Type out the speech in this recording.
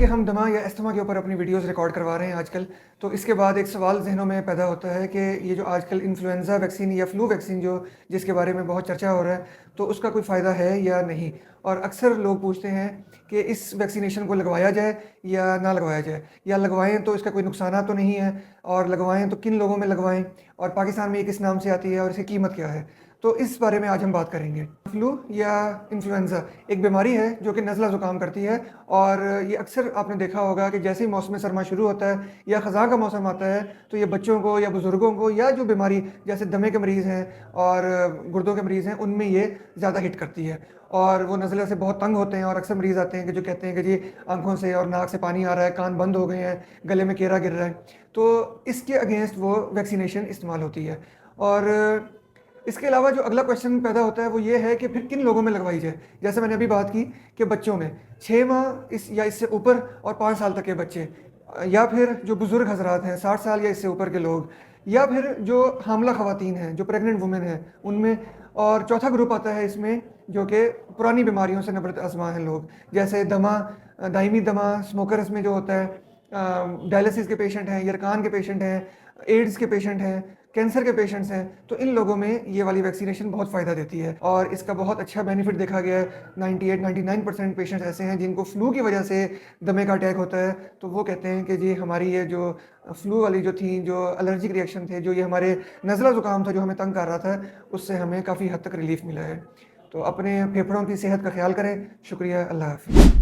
کہ ہم دما یا استما کے اوپر اپنی ویڈیوز ریکارڈ کروا رہے ہیں آج کل، تو اس کے بعد ایک سوال ذہنوں میں پیدا ہوتا ہے کہ یہ جو آج کل انفلوئنزا ویکسین یا فلو ویکسین جس کے بارے میں بہت چرچا ہو رہا ہے، تو اس کا کوئی فائدہ ہے یا نہیں؟ اور اکثر لوگ پوچھتے ہیں کہ اس ویکسینیشن کو لگوایا جائے یا نہ لگوایا جائے، یا لگوائیں تو اس کا کوئی نقصانات تو نہیں ہے، اور لگوائیں تو کن لوگوں میں لگوائیں، اور پاکستان میں یہ کس نام سے آتی ہے اور اس کی قیمت کیا ہے؟ تو اس بارے میں آج ہم بات کریں گے۔ فلو یا انفلوئنزا ایک بیماری ہے جو کہ نزلہ زکام کرتی ہے، اور یہ اکثر آپ نے دیکھا ہوگا کہ جیسے ہی موسم سرما شروع ہوتا ہے یا خزاں کا موسم آتا ہے تو یہ بچوں کو یا بزرگوں کو، یا جو بیماری جیسے دمے کے مریض ہیں اور گردوں کے مریض ہیں، ان میں یہ زیادہ ہٹ کرتی ہے، اور وہ نزلہ سے بہت تنگ ہوتے ہیں۔ اور اکثر مریض آتے ہیں کہ جو کہتے ہیں کہ جی آنکھوں سے اور ناک سے پانی آ رہا ہے، کان بند ہو گئے ہیں، گلے میں کیرا گر رہا ہے، تو اس کے اگینسٹ وہ ویکسینیشن استعمال ہوتی ہے۔ اور اس کے علاوہ جو اگلا کویشچن پیدا ہوتا ہے وہ یہ ہے کہ پھر کن لوگوں میں لگوائی جائے؟ جیسے میں نے ابھی بات کی کہ بچوں میں 6 ماہ یا اس سے اوپر اور 5 سال تک کے بچے، یا پھر جو بزرگ حضرات ہیں 60 سال یا اس سے اوپر کے لوگ، یا پھر جو حاملہ خواتین ہیں، جو پریگننٹ وومن ہیں، ان میں۔ اور چوتھا گروپ آتا ہے اس میں جو کہ پرانی بیماریوں سے نبرد ازما ہیں لوگ، جیسے دمہ، دائمی دمہ، اسموکرز میں جو ہوتا ہے، ڈائلسس کے پیشنٹ ہیں، یرکان کے پیشنٹ ہیں، ایڈز کے پیشنٹ ہیں، کینسر کے پیشنٹس ہیں، تو ان لوگوں میں یہ والی ویکسینیشن بہت فائدہ دیتی ہے، اور اس کا بہت اچھا بینیفٹ دیکھا گیا ہے۔ 98-99% پیشنٹس ایسے ہیں جن کو فلو کی وجہ سے دمے کا اٹیک ہوتا ہے، تو وہ کہتے ہیں کہ جی ہماری یہ جو فلو والی جو تھیں، جو الرجک ریئیکشن تھے، جو یہ ہمارے نزلہ زکام تھا جو ہمیں تنگ کر رہا تھا، اس سے ہمیں کافی حد تک ریلیف ملا ہے۔ تو اپنے پھیپھڑوں کی صحت کا خیال کریں۔ شکریہ، اللہ حافظ۔